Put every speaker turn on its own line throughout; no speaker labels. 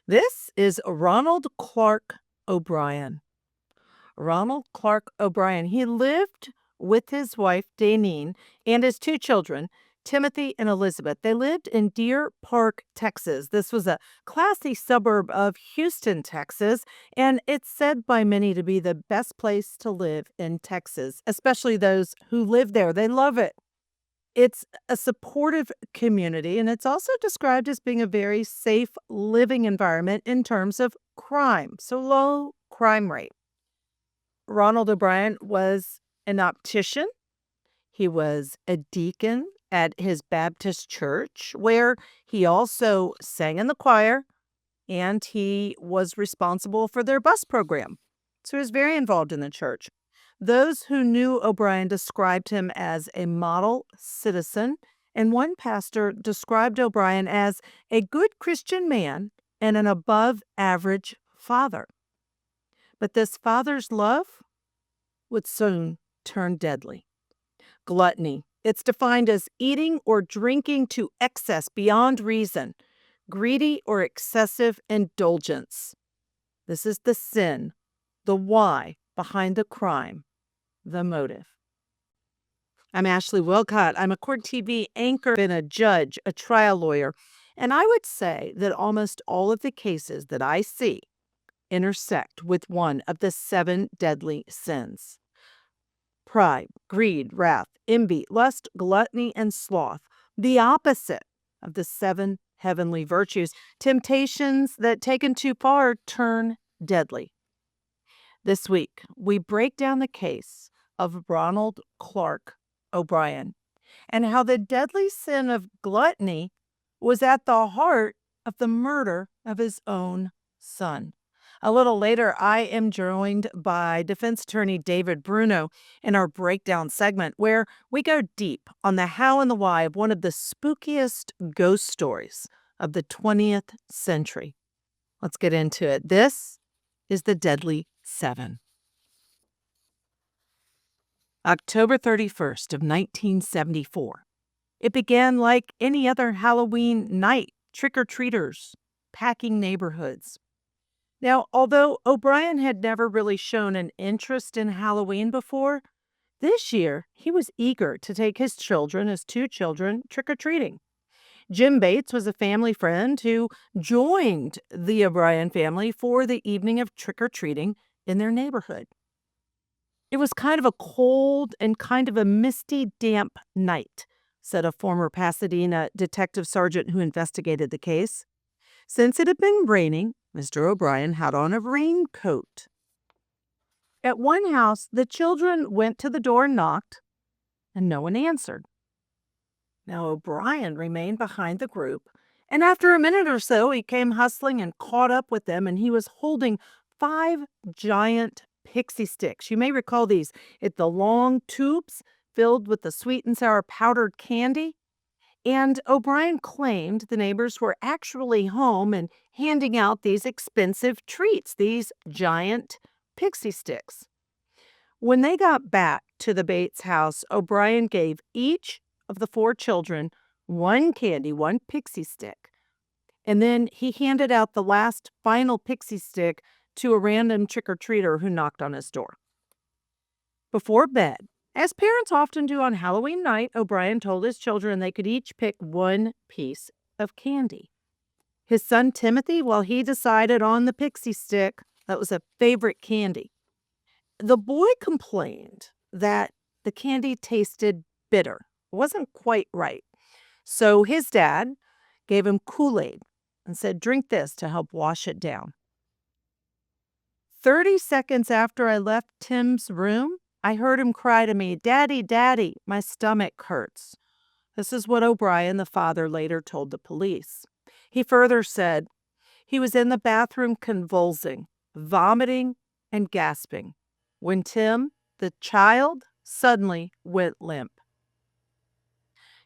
This is Ronald Clark O'Bryan. Ronald Clark O'Bryan, he lived with his wife, Daneen, and his two children, Timothy and Elizabeth. They lived in Deer Park, Texas. This was a classy suburb of Houston, Texas, and it's said by many to be the best place to live in Texas, especially those who live there. They love it. It's a supportive community, and it's also described as being a very safe living environment in terms of crime, so low crime rate. Ronald O'Bryan was an optician. He was a deacon at his Baptist church, where he also sang in the choir, and he was responsible for their bus program. So he was very involved in the church. Those who knew O'Bryan described him as a model citizen, and one pastor described O'Bryan as a good Christian man and an above average father. But this father's love would soon turn deadly. Gluttony. It's defined as eating or drinking to excess beyond reason, greedy or excessive indulgence. This is the sin, the why behind the crime, the motive. I'm Ashley Willcott. I'm a court TV anchor and a judge, a trial lawyer, and I would say that almost all of the cases that I see intersect with one of the 7 deadly sins: pride, greed, wrath, envy, lust, gluttony, and sloth, the opposite of the 7 heavenly virtues, temptations that taken too far turn deadly. This week, we break down the case of Ronald Clark O'Bryan and how the deadly sin of gluttony was at the heart of the murder of his own son. A little later, I am joined by defense attorney David Bruno in our breakdown segment, where we go deep on the how and the why of one of the spookiest ghost stories of the 20th century. Let's get into it. This is the Deadly 7. October 31st of 1974. It began like any other Halloween night, trick-or-treaters packing neighborhoods. Now, although O'Bryan had never really shown an interest in Halloween before, this year he was eager to take his two children, trick-or-treating. Jim Bates was a family friend who joined the O'Bryan family for the evening of trick-or-treating in their neighborhood. It was kind of a cold and kind of a misty, damp night, said a former Pasadena detective sergeant who investigated the case. Since it had been raining, Mr. O'Bryan had on a raincoat. At one house, the children went to the door and knocked, and no one answered. Now, O'Bryan remained behind the group, and after a minute or so, he came hustling and caught up with them, and he was holding 5 giant Pixy Stix. You may recall these. It's the long tubes filled with the sweet and sour powdered candy. And O'Bryan claimed the neighbors were actually home and handing out these expensive treats, these giant Pixy Stix. When they got back to the Bates house, O'Bryan gave each of the 4 children one candy, one Pixy Stick. And then he handed out the last final Pixy Stick to a random trick-or-treater who knocked on his door. Before bed, as parents often do on Halloween night, O'Bryan told his children they could each pick one piece of candy. His son Timothy, well, he decided on the Pixy Stick. That was a favorite candy. The boy complained that the candy tasted bitter. It wasn't quite right. So his dad gave him Kool-Aid and said, "Drink this to help wash it down." 30 seconds after I left Tim's room, I heard him cry to me, "Daddy, Daddy, my stomach hurts." This is what O'Bryan, the father, later told the police. He further said he was in the bathroom convulsing, vomiting, and gasping when Tim, the child, suddenly went limp.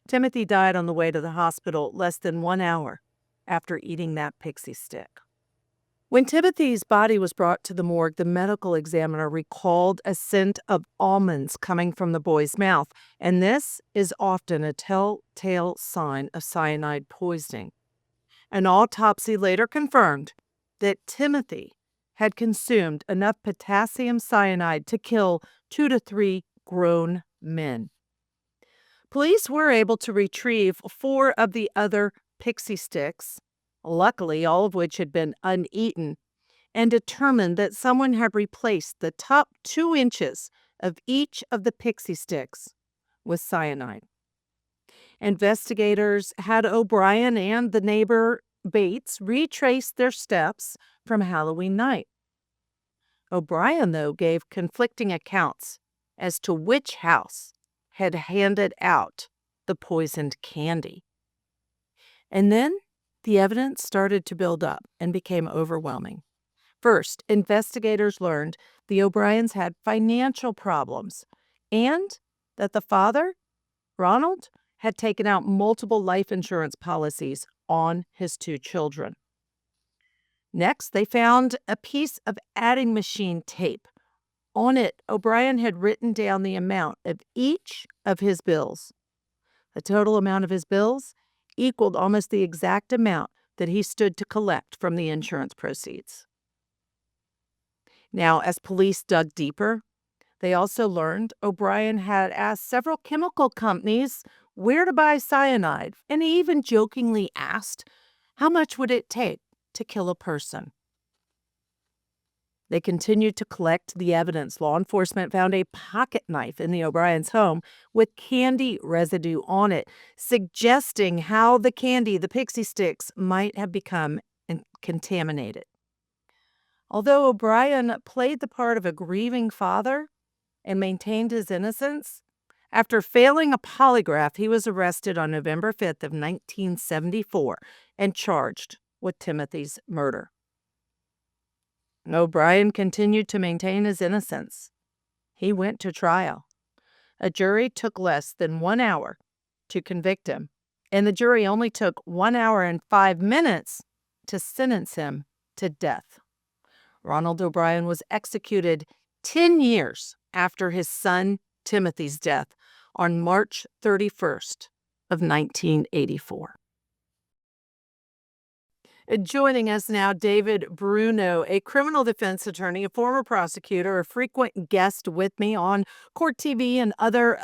Timothy died on the way to the hospital less than 1 hour after eating that Pixy Stick. When Timothy's body was brought to the morgue, the medical examiner recalled a scent of almonds coming from the boy's mouth, and this is often a telltale sign of cyanide poisoning. An autopsy later confirmed that Timothy had consumed enough potassium cyanide to kill 2 to 3 grown men. Police were able to retrieve 4 of the other Pixy Stix, luckily all of which had been uneaten, and determined that someone had replaced the top 2 inches of each of the Pixy Stix with cyanide. Investigators had O'Bryan and the neighbor Bates retrace their steps from Halloween night. O'Bryan, though, gave conflicting accounts as to which house had handed out the poisoned candy. And then the evidence started to build up and became overwhelming. First, investigators learned the O'Bryans had financial problems and that the father, Ronald, had taken out multiple life insurance policies on his 2 children. Next, they found a piece of adding machine tape. On it, O'Bryan had written down the amount of each of his bills. The total amount of his bills equaled almost the exact amount that he stood to collect from the insurance proceeds. Now, as police dug deeper, they also learned O'Bryan had asked several chemical companies where to buy cyanide, and he even jokingly asked, how much would it take to kill a person? They continued to collect the evidence. Law enforcement found a pocket knife in the O'Bryans' home with candy residue on it, suggesting how the candy, the Pixy Stix, might have become contaminated. Although O'Bryan played the part of a grieving father and maintained his innocence, after failing a polygraph, he was arrested on November 5th of 1974 and charged with Timothy's murder. O'Bryan continued to maintain his innocence. He went to trial. A jury took less than 1 hour to convict him, and the jury only took 1 hour and 5 minutes to sentence him to death. Ronald O'Bryan was executed 10 years after his son Timothy's death on March 31st of 1984. Joining us now, David Bruno, a criminal defense attorney, a former prosecutor, a frequent guest with me on Court TV and other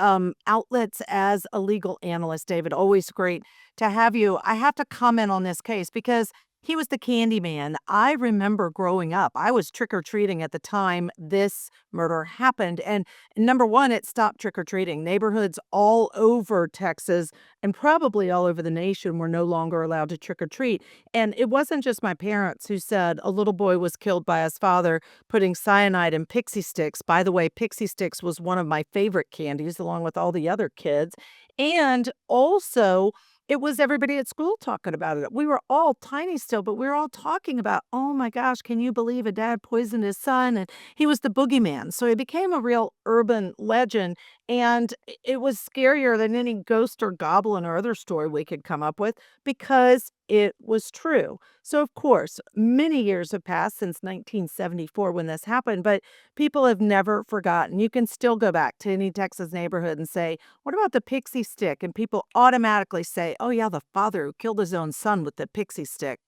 outlets as a legal analyst. David, always great to have you. I have to comment on this case because he was the candy man. I remember growing up. I was trick-or-treating at the time this murder happened. And number one, it stopped trick-or-treating. Neighborhoods all over Texas and probably all over the nation were no longer allowed to trick-or-treat. And it wasn't just my parents who said a little boy was killed by his father putting cyanide in Pixy Stix. By the way, Pixy Stix was one of my favorite candies along with all the other kids. And also, it was everybody at school talking about it. We were all tiny still, but we were all talking about, oh my gosh, can you believe a dad poisoned his son? And he was the boogeyman. So it became a real urban legend. And it was scarier than any ghost or goblin or other story we could come up with because it was true. So, of course, many years have passed since 1974 when this happened, but people have never forgotten. You can still go back to any Texas neighborhood and say, what about the Pixy Stick? And people automatically say, oh, yeah, the father who killed his own son with the Pixy Stick.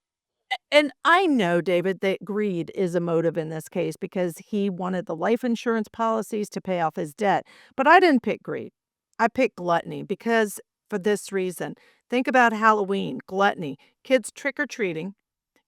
And I know, David, that greed is a motive in this case because he wanted the life insurance policies to pay off his debt. But I didn't pick greed. I picked gluttony because for this reason. Think about Halloween, gluttony, kids trick-or-treating,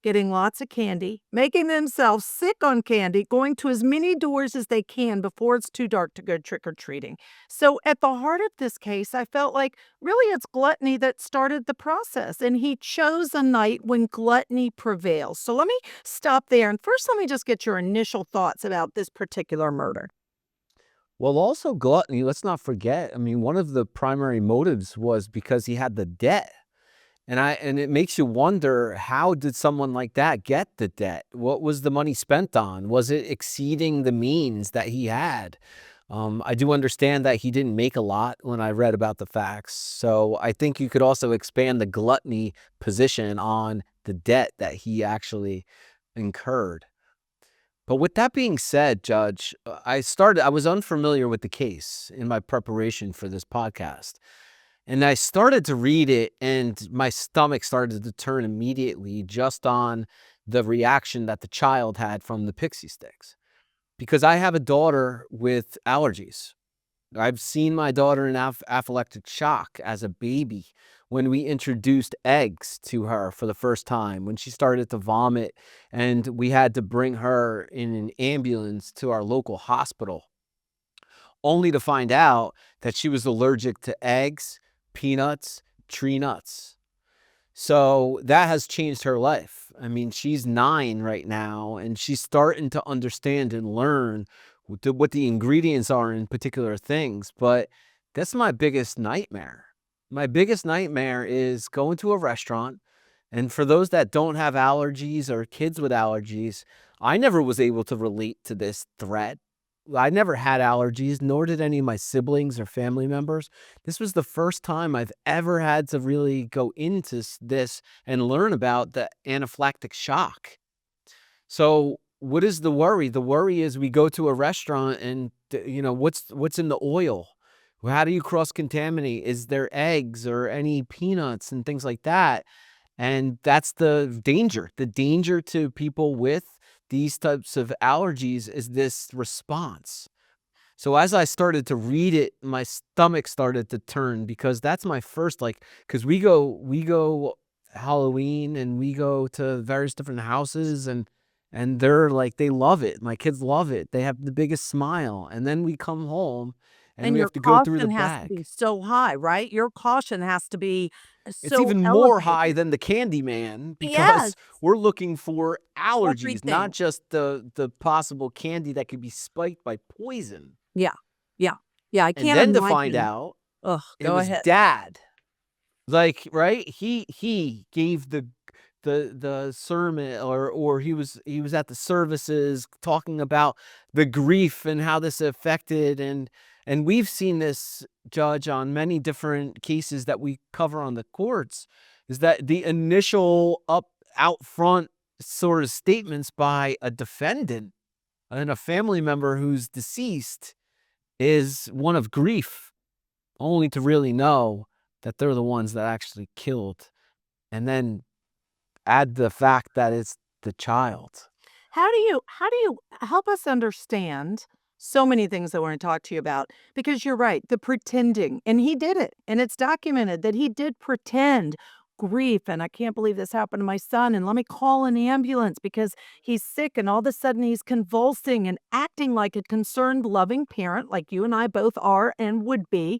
getting lots of candy, making themselves sick on candy, going to as many doors as they can before it's too dark to go trick-or-treating. So at the heart of this case, I felt like really it's gluttony that started the process, and he chose a night when gluttony prevails. So let me stop there, and first let me just get your initial thoughts about this particular murder.
Well, also gluttony, let's not forget. I mean, one of the primary motives was because he had the debt. And it makes you wonder, how did someone like that get the debt? What was the money spent on? Was it exceeding the means that he had? I do understand that he didn't make a lot when I read about the facts. So I think you could also expand the gluttony position on the debt that he actually incurred. But with that being said, Judge, I was unfamiliar with the case in my preparation for this podcast. And I started to read it and my stomach started to turn immediately just on the reaction that the child had from the Pixy Stix. Because I have a daughter with allergies. I've seen my daughter in anaphylactic shock as a baby when we introduced eggs to her for the first time, when she started to vomit, and we had to bring her in an ambulance to our local hospital, only to find out that she was allergic to eggs, peanuts, tree nuts. So that has changed her life. I mean, she's 9 right now, and she's starting to understand and learn what the ingredients are in particular things. But that's my biggest nightmare. My biggest nightmare is going to a restaurant. And for those that don't have allergies or kids with allergies, I never was able to relate to this threat. I never had allergies, nor did any of my siblings or family members. This was the first time I've ever had to really go into this and learn about the anaphylactic shock. So what is the worry? The worry is we go to a restaurant and, what's in the oil? How do you cross-contaminate? Is there eggs or any peanuts and things like that? And that's the danger. The danger to people with these types of allergies is this response. So as I started to read it, my stomach started to turn, because that's my first, because we go Halloween and we go to various different houses, and they're like, they love it. My kids love it. They have the biggest smile. And then we come home and
And
we
your
have to go through the
caution has to be
bag.
so high, right? Your caution has to be
It's
so
even more high
elevated.
than the candy man,
Yes,
because we're looking for allergies, not
everything.
just the possible candy that could be spiked by poison.
Yeah, yeah, yeah, I
And
can't
then to find
imagine.
out
Ugh,
it
go
was
ahead.
dad. Like, right? He gave the sermon, or he was at the services talking about the grief and how this affected, and we've seen this, Judge, on many different cases that we cover on the courts, is that the initial out front sort of statements by a defendant and a family member who's deceased is one of grief, only to really know that they're the ones that actually killed, and then add the fact that it's the child.
How do you help us understand so many things that I want to talk to you about? Because you're right, the pretending, and he did it, and it's documented that he did pretend grief, and I can't believe this happened to my son, and let me call an ambulance because he's sick, and all of a sudden he's convulsing and acting like a concerned, loving parent, like you and I both are and would be.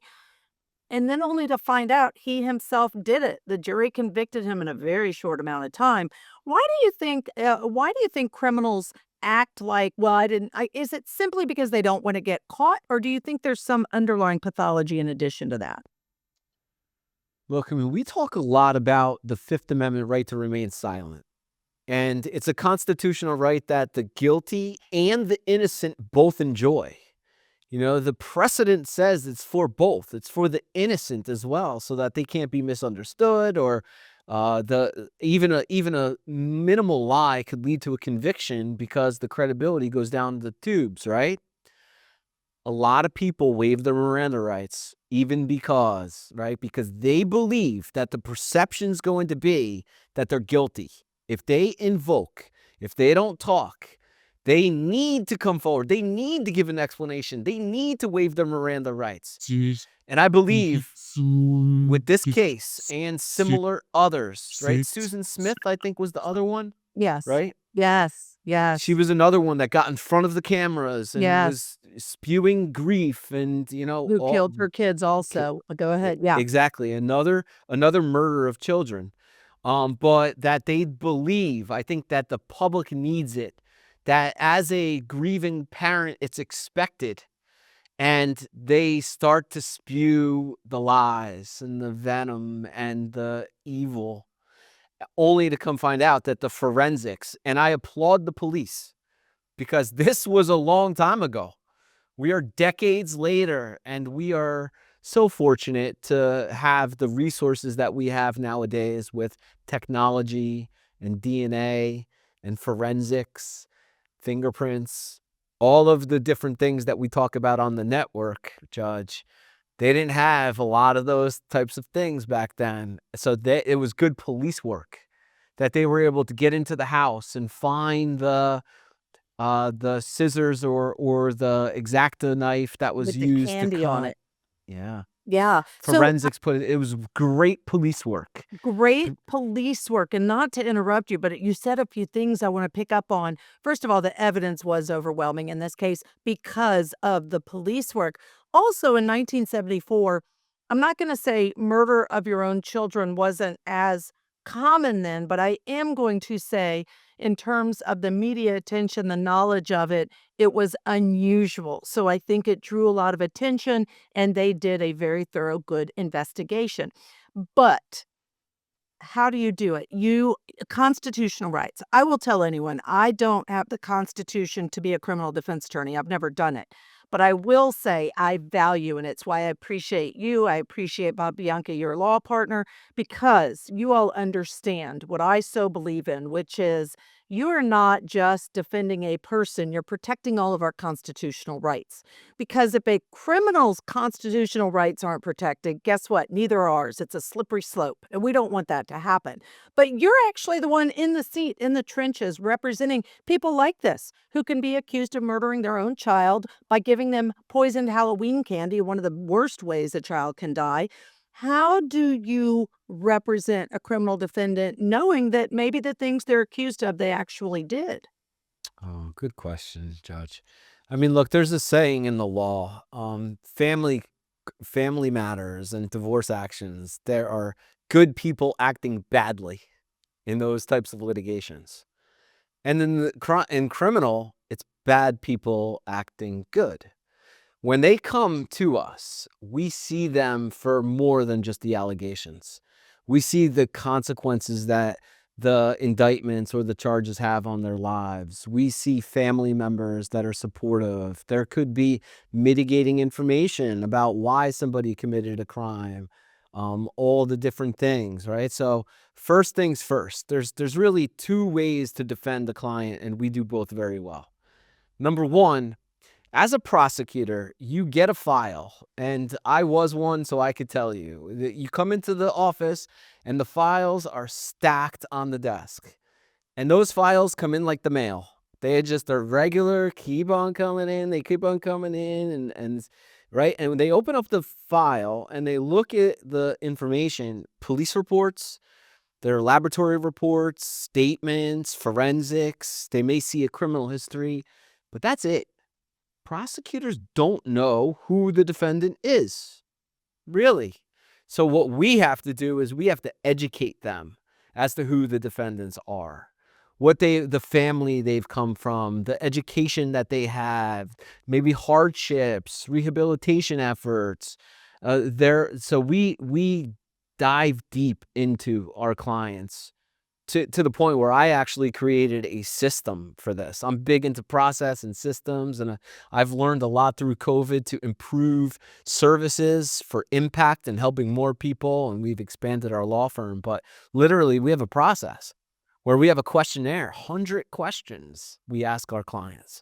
And then only to find out he himself did it. The jury convicted him in a very short amount of time. Why do you think criminals act like, well, I didn't I is it simply because they don't want to get caught, or do you think there's some underlying pathology in addition to that?
Look, I mean, we talk a lot about the Fifth Amendment right to remain silent. And it's a constitutional right that the guilty and the innocent both enjoy. The precedent says it's for both. It's for the innocent as well, so that they can't be misunderstood, or the even a minimal lie could lead to a conviction because the credibility goes down the tubes, right? A lot of people waive their Miranda rights, even because, right? Because they believe that the perception's going to be that they're guilty. If they invoke, if they don't talk, they need to come forward. They need to give an explanation. They need to waive their Miranda rights. And I believe with this case and similar others, right? Susan Smith, I think, was the other one,
Yes.
right?
Yes.
She
Yes.
was another one that got in front of the cameras and
Yes.
was spewing grief, and
Who
all
killed her kids
ki-
also. Go ahead. Yeah.
exactly, another murder of children. But that they believe, I think that the public needs it, that as a grieving parent it's expected, and they start to spew the lies and the venom and the evil, only to come find out that the forensics, and I applaud the police, because this was a long time ago. We are decades later, and we are so fortunate to have the resources that we have nowadays with technology and DNA and forensics, fingerprints, all of the different things that we talk about on the network, Judge. They didn't have a lot of those types of things back then. So it was good police work that they were able to get into the house and find the scissors or the X-Acto knife that was
With the
used to
candy on
cut.
it.
Yeah.
Yeah. So
Forensics put it was great police work.
great police work, and not to interrupt you, but you said a few things I want to pick up on. First of all, the evidence was overwhelming in this case because of the police work. Also in 1974, I'm not going to say murder of your own children wasn't as common then, but I am going to say in terms of the media attention, the knowledge of it, it was unusual. So I think it drew a lot of attention and they did a very thorough, good investigation. But how do you do it? Constitutional rights. I will tell anyone, I don't have the Constitution to be a criminal defense attorney. I've never done it. But I will say I value, and it's why I appreciate you. I appreciate Bob Bianca, your law partner, because you all understand what I so believe in, which is you are not just defending a person, you're protecting all of our constitutional rights. Because if a criminal's constitutional rights aren't protected, guess what? Neither are ours. It's a slippery slope, and we don't want that to happen. But you're actually the one in the seat, in the trenches, representing people like this who can be accused of murdering their own child by giving them poisoned Halloween candy, one of the worst ways a child can die. How do you represent a criminal defendant knowing that maybe the things they're accused of they actually did?
Oh, good question, Judge. I mean, look, there's a saying in the law, family matters and divorce actions. There are good people acting badly in those types of litigations. And in in criminal, it's bad people acting good. When they come to us, we see them for more than just the allegations. We see the consequences that the indictments or the charges have on their lives. We see family members that are supportive. There could be mitigating information about why somebody committed a crime, all the different things, right? So first things first, there's really two ways to defend the client, and we do both very well. Number one, as a prosecutor, you get a file, and I was one, so I could tell you that you come into the office and the files are stacked on the desk. And those files come in like the mail. They just are regular, keep on coming in, they keep on coming in, and right. And when they open up the file and they look at the information, police reports, their laboratory reports, statements, forensics, they may see a criminal history, but that's it. Prosecutors don't know who the defendant is, really. So what we have to do is we have to educate them as to who the defendants are, the family they've come from, the education that they have, maybe hardships, rehabilitation efforts. So we dive deep into our clients to the point where I actually created a system for this. I'm big into process and systems, and I've learned a lot through COVID to improve services for impact and helping more people, and we've expanded our law firm. But literally, we have a process where we have a questionnaire, 100 questions we ask our clients.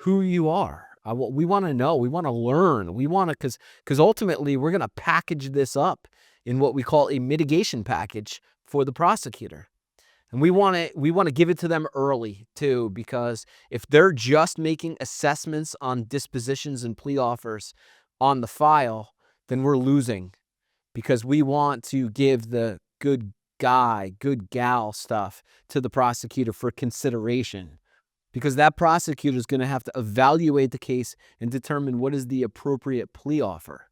Who you are. We want to know. We want to learn. We want to, because ultimately, we're going to package this up in what we call a mitigation package for the prosecutor. And we want to give it to them early too, because if they're just making assessments on dispositions and plea offers on the file, then we're losing, because we want to give the good guy, good gal stuff to the prosecutor for consideration, because that prosecutor is going to have to evaluate the case and determine what is the appropriate plea offer.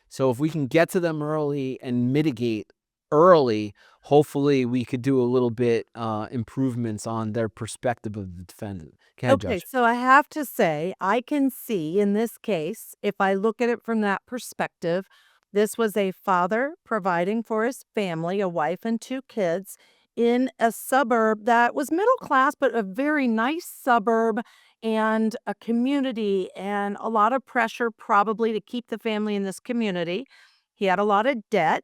So if we can get to them early and mitigate early, hopefully we could do a little bit improvements on their perspective of the defendant. Go ahead,
Okay,
Judge.
so I have to say, I can see in this case, if I look at it from that perspective, this was a father providing for his family, a wife and two kids, in a suburb that was middle class, but a very nice suburb and a community, and a lot of pressure probably to keep the family in this community. He had a lot of debt.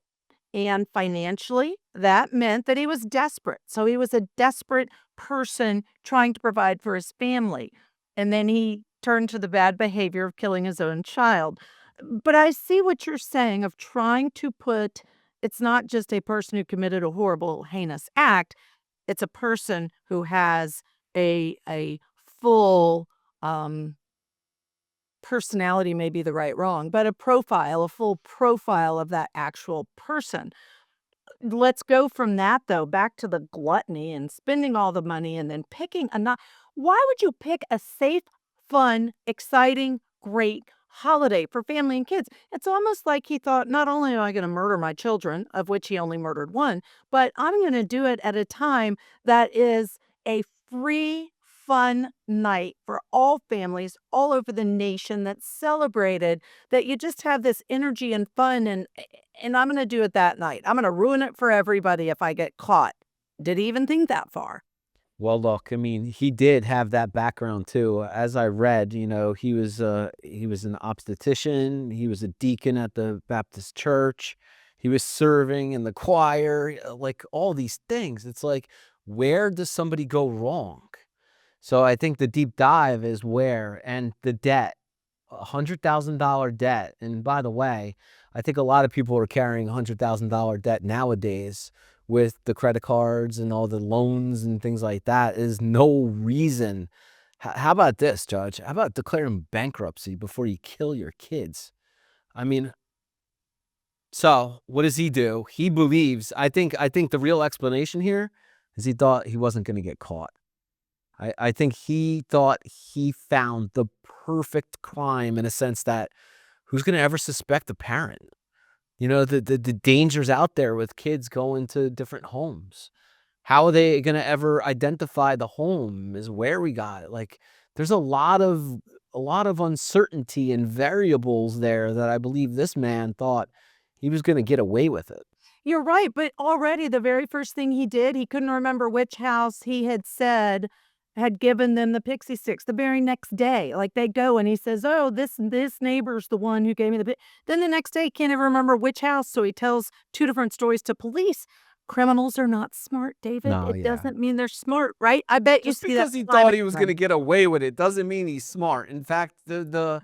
And financially, that meant that he was desperate. So he was a desperate person trying to provide for his family. And then he turned to the bad behavior of killing his own child. But I see what you're saying of trying to put it's not just a person who committed a horrible, heinous act. It's a person who has a full personality, may be the wrong, but a full profile of that actual person. Let's go from that, though, back to the gluttony and spending all the money and then picking a not. Why would you pick a safe, fun, exciting, great holiday for family and kids? It's almost like he thought, not only am I going to murder my children, of which he only murdered one, but I'm going to do it at a time that is a free, fun night for all families all over the nation that's celebrated, that you just have this energy and fun, and I'm gonna do it that night. I'm gonna ruin it for everybody if I get caught. Did he even think that far?
Well, look, I mean, he did have that background too. As I read, he was an obstetrician, he was a deacon at the Baptist church, he was serving in the choir, like all these things. It's like, where does somebody go wrong? So I think the deep dive is where, and the debt, $100,000 debt. And by the way, I think a lot of people are carrying $100,000 debt nowadays with the credit cards and all the loans and things like that. Is no reason. How about this, Judge? How about declaring bankruptcy before you kill your kids? I mean, so what does he do? He believes, I think the real explanation here is he thought he wasn't going to get caught. I think he thought he found the perfect crime, in a sense that who's going to ever suspect a parent? The dangers out there with kids going to different homes. How are they going to ever identify the home is where we got it. Like, there's a lot of uncertainty and variables there that I believe this man thought he was going to get away with it.
You're right, but already the very first thing he did, he couldn't remember which house he had said had given them the Pixy Stix the very next day. Like, they go and he says, "Oh, this neighbor's the one who gave me the Then the next day, he can't even remember which house, so he tells two different stories to police. Criminals are not smart, David.
No,
It
yeah.
doesn't mean they're smart, right? I bet you
Just
see that
because he
time
thought
and
he was
time.
gonna get away with it doesn't mean he's smart. In fact, the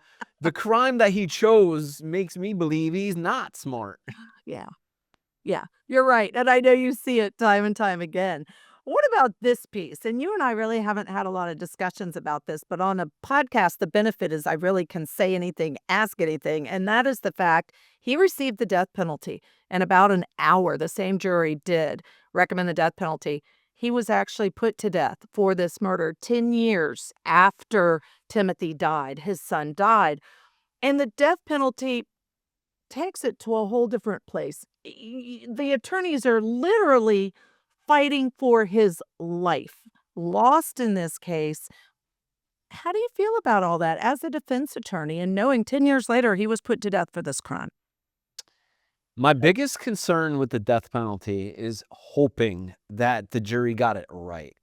crime that he chose makes me believe he's not smart.
Yeah. Yeah, you're right, and I know you see it time and time again. What about this piece? And you and I really haven't had a lot of discussions about this, but on a podcast, the benefit is I really can say anything, ask anything, and that is the fact he received the death penalty in about an hour. The same jury did recommend the death penalty. He was actually put to death for this murder 10 years after Timothy died. His son died. And the death penalty takes it to a whole different place. The attorneys are literally fighting for his life, lost in this case. How do you feel about all that as a defense attorney and knowing 10 years later he was put to death for this crime?
My biggest concern with the death penalty is hoping that the jury got it right.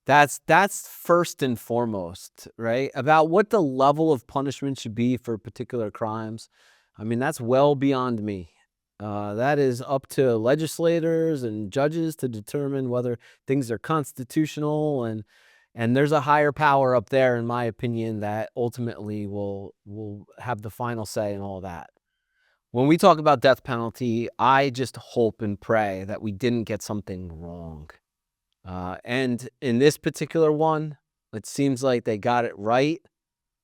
That's first and foremost, right? About what the level of punishment should be for particular crimes. I mean, that's well beyond me. That is up to legislators and judges to determine whether things are constitutional, and there's a higher power up there, in my opinion, that ultimately will have the final say in all that. When we talk about death penalty, I just hope and pray that we didn't get something wrong. And in this particular one, it seems like they got it right.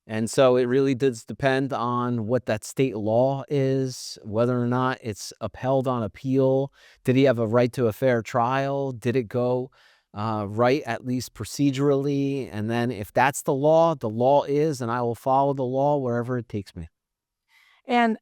And so it really does depend on what that state law is, whether or not it's upheld on appeal. Did he have a right to a fair trial? Did it go right, at least procedurally? And then if that's the law is, and I will follow the law wherever it takes me.
And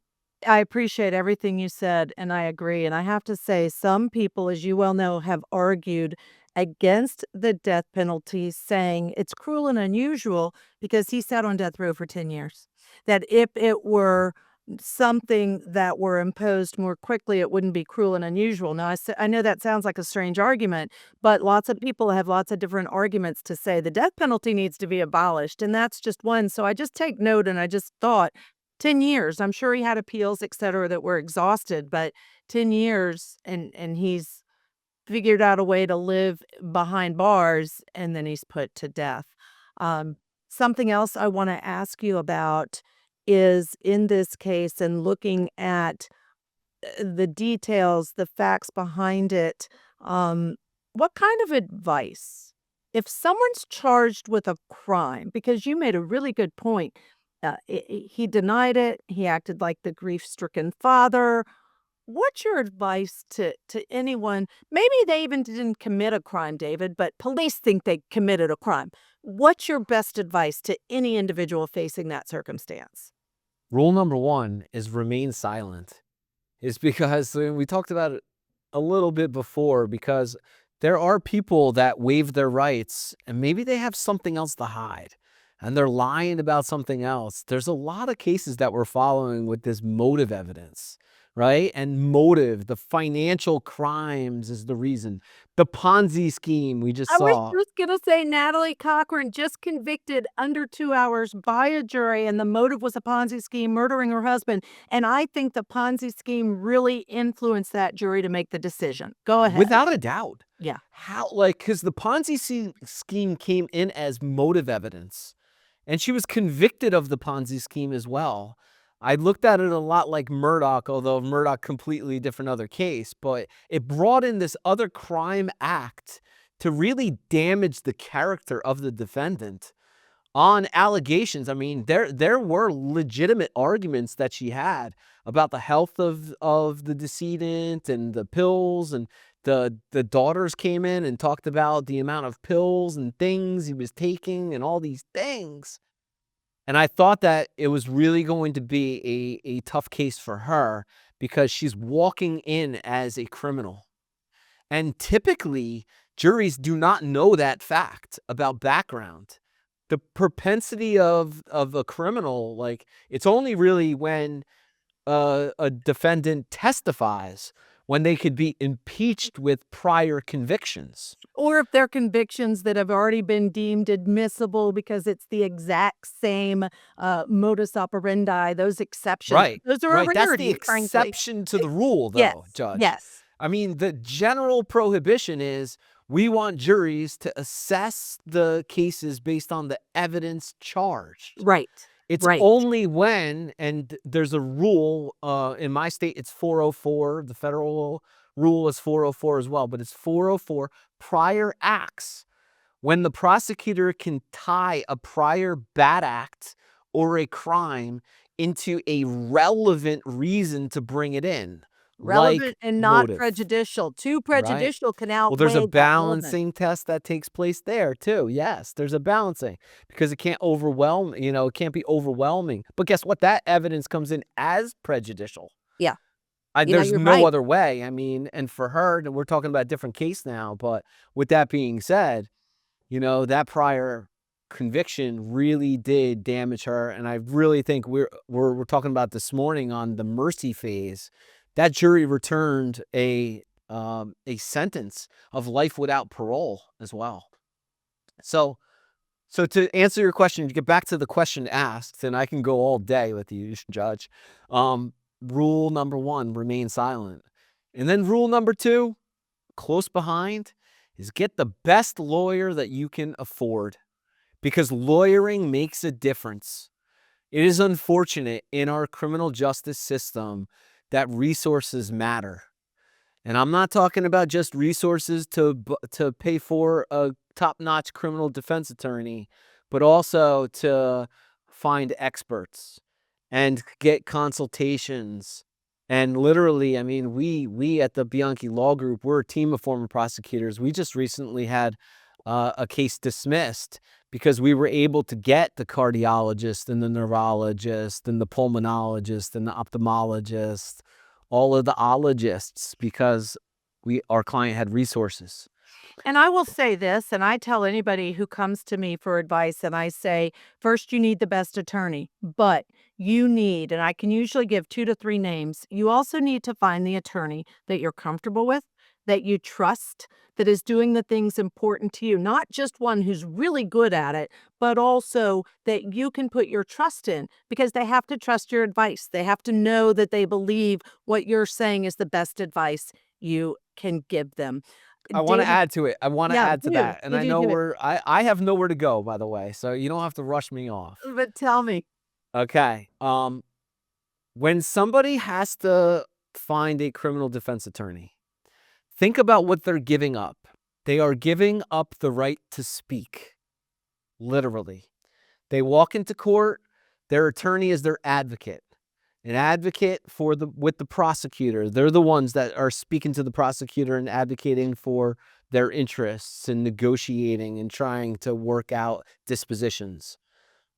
I appreciate everything you said, and I agree. And I have to say, some people, as you well know, have argued against the death penalty, saying it's cruel and unusual because he sat on death row for 10 years. That if it were something that were imposed more quickly, it wouldn't be cruel and unusual. Now, I know that sounds like a strange argument, but lots of people have lots of different arguments to say the death penalty needs to be abolished, and that's just one. So I just take note, and I just thought 10 years. I'm sure he had appeals, et cetera, that were exhausted, but 10 years and he's figured out a way to live behind bars, and then he's put to death. Um, Something else I want to ask you about is in this case and looking at the details, the facts behind it. What kind of advice, if someone's charged with a crime, because you made a really good point, he denied it, he acted like the grief-stricken father. What's your advice to anyone? Maybe they even didn't commit a crime, David, but police think they committed a crime. What's your best advice to any individual facing that circumstance?
Rule number one is remain silent. Is because we talked about it a little bit before, because there are people that waive their rights and maybe they have something else to hide and they're lying about something else. There's a lot of cases that we're following with this motive evidence, right? And motive, the financial crimes is the reason. The Ponzi scheme we just
I was
saw.
just gonna say Natalie Cochran just convicted under 2 hours by a jury, and the motive was a Ponzi scheme, murdering her husband, and I think the Ponzi scheme really influenced that jury to make the decision. Go ahead.
Without a doubt.
Yeah.
How, like, because the Ponzi scheme came in as motive evidence. And she was convicted of the Ponzi scheme as well. I looked at it a lot like Murdoch, although Murdoch completely different other case, but it brought in this other crime act to really damage the character of the defendant on allegations. I mean, there were legitimate arguments that she had about the health of the decedent and the pills, and the daughters came in and talked about the amount of pills and things he was taking and all these things. And I thought that it was really going to be a tough case for her because she's walking in as a criminal. And typically, juries do not know that fact about background. The propensity of a criminal, like, it's only really when a defendant testifies when they could be impeached with prior convictions.
Or if they're convictions that have already been deemed admissible because it's the exact same, modus operandi, those exceptions.
Right,
Those are a
right. That's the
rarity, frankly.
exception to the rule,
Yes,
though, Judge.
yes.
I mean, the general prohibition is we want juries to assess the cases based on the evidence charged.
Right,
It's
right.
only when, and there's a rule, in my state, it's 404. The federal rule is 404 as well, but it's 404 prior acts. When the prosecutor can tie a prior bad act or a crime into a relevant reason to bring it in, like
Relevant and not
motive,
prejudicial. Too
right?
prejudicial can
Well, there's a
outweigh that relevant.
balancing test that takes place there too. Yes, there's a balancing because it can't overwhelm, it can't be overwhelming. But guess what? That evidence comes in as prejudicial.
Yeah.
There's
You're
no
right.
other way. I mean, and for her, and we're talking about a different case now, but with that being said, that prior conviction really did damage her. And I really think we're talking about this morning on the mercy phase. That jury returned a sentence of life without parole as well. So to answer your question, to get back to the question asked, and I can go all day with you, Judge. Rule number one, remain silent. And then rule number two, close behind, is get the best lawyer that you can afford, because lawyering makes a difference. It is unfortunate in our criminal justice system that resources matter. And I'm not talking about just resources to pay for a top-notch criminal defense attorney, but also to find experts and get consultations. And literally, I mean, we at the Bianchi Law Group, we're a team of former prosecutors. We just recently had a case dismissed because we were able to get the cardiologist and the neurologist and the pulmonologist and the ophthalmologist, all of the ologists, because our client had resources.
And I will say this, and I tell anybody who comes to me for advice, and I say, first, you need the best attorney, but you need, and I can usually give 2 to 3 names, you also need to find the attorney that you're comfortable with, that you trust, that is doing the things important to you, not just one who's really good at it, but also that you can put your trust in, because they have to trust your advice. They have to know that they believe what you're saying is the best advice you can give them.
I want to
David,
add to it. I want to
yeah,
add to
do.
that. And
You
I
do,
know
do it.
I have nowhere to go, by the way, so you don't have to rush me off.
But tell me.
Okay. When somebody has to find a criminal defense attorney, think about what they're giving up. They are giving up the right to speak, literally. They walk into court, their attorney is their advocate. An advocate with the prosecutor. They're the ones that are speaking to the prosecutor and advocating for their interests and negotiating and trying to work out dispositions.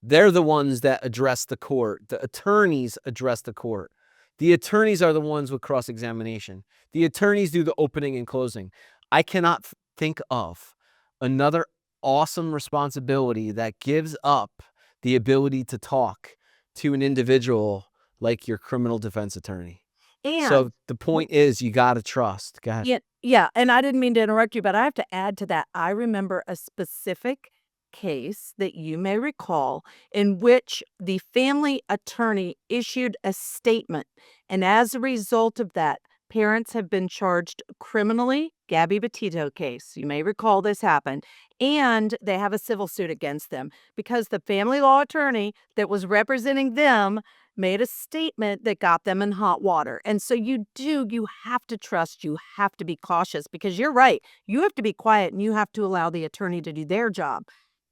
They're the ones that address the court. The attorneys address the court. The attorneys are the ones with cross-examination. The attorneys do the opening and closing. I cannot think of another awesome responsibility that gives up the ability to talk to an individual like your criminal defense attorney.
And
So the point is, you got to trust. Go ahead.
yeah, and I didn't mean to interrupt you, but I have to add to that. I remember a specific case that you may recall in which the family attorney issued a statement, and as a result of that, parents have been charged criminally. Gabby Petito case. You may recall this happened, and they have a civil suit against them because the family law attorney that was representing them made a statement that got them in hot water. And so you have to trust, you have to be cautious because you're right. You have to be quiet and you have to allow the attorney to do their job.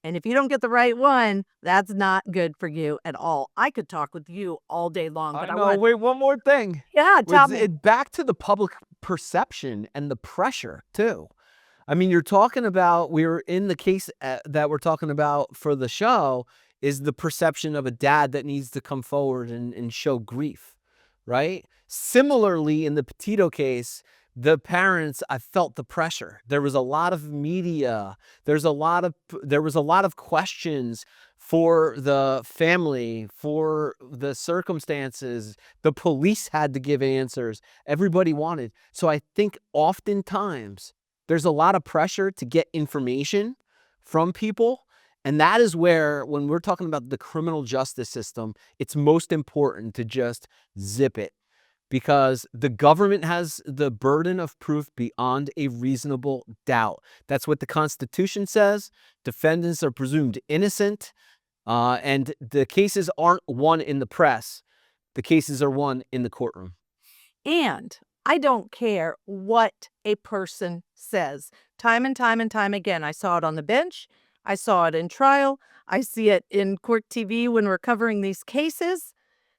And if you don't get the right one, that's not good for you at all. I could talk with you all day long, but
Wait, one more thing.
Yeah, tell me.
Back to the public perception and the pressure too. I mean, you're talking about, we're in the case that we're talking about for the show is the perception of a dad that needs to come forward and show grief, right? Similarly, in the Petito case, the parents, I felt the pressure. There was a lot of media. There was a lot of questions for the family, for the circumstances. The police had to give answers. Everybody wanted. So I think oftentimes there's a lot of pressure to get information from people. And that is where, when we're talking about the criminal justice system, it's most important to just zip it. Because the government has the burden of proof beyond a reasonable doubt. That's what the Constitution says. Defendants are presumed innocent. And the cases aren't won in the press. The cases are won in the courtroom.
And I don't care what a person says. Time and time and time again, I saw it on the bench. I saw it in trial. I see it in court TV when we're covering these cases.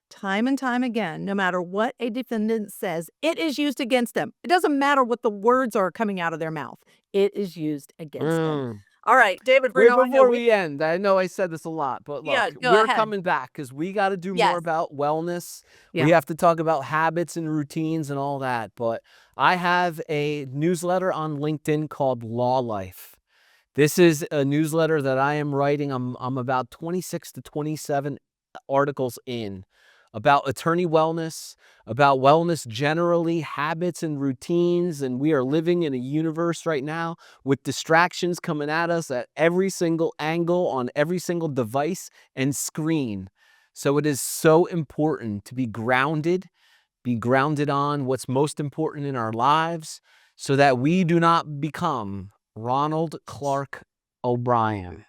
Time and time again, no matter what a defendant says, it is used against them. It doesn't matter what the words are coming out of their mouth. It is used against them. All right, David Bruno.
Wait, before we end, I know I said this a lot, but look,
Yeah, go
we're
ahead.
coming back because we got to do
Yes.
more about wellness.
Yeah.
We have to talk about habits and routines and all that. But I have a newsletter on LinkedIn called Law Life. This is a newsletter that I am writing. I'm about 26 to 27 articles in about attorney wellness, about wellness generally, habits and routines. And we are living in a universe right now with distractions coming at us at every single angle, on every single device and screen. So it is so important to be grounded on what's most important in our lives so that we do not become Ronald Clark O'Bryan.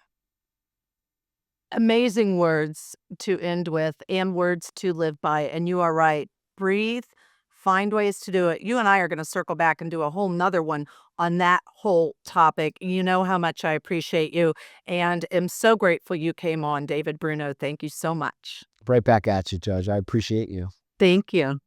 Amazing words to end with and words to live by. And you are right. Breathe, find ways to do it. You and I are going to circle back and do a whole nother one on that whole topic. You know how much I appreciate you and am so grateful you came on, David Bruno. Thank you so much.
Right back at you, Judge. I appreciate you.
Thank you.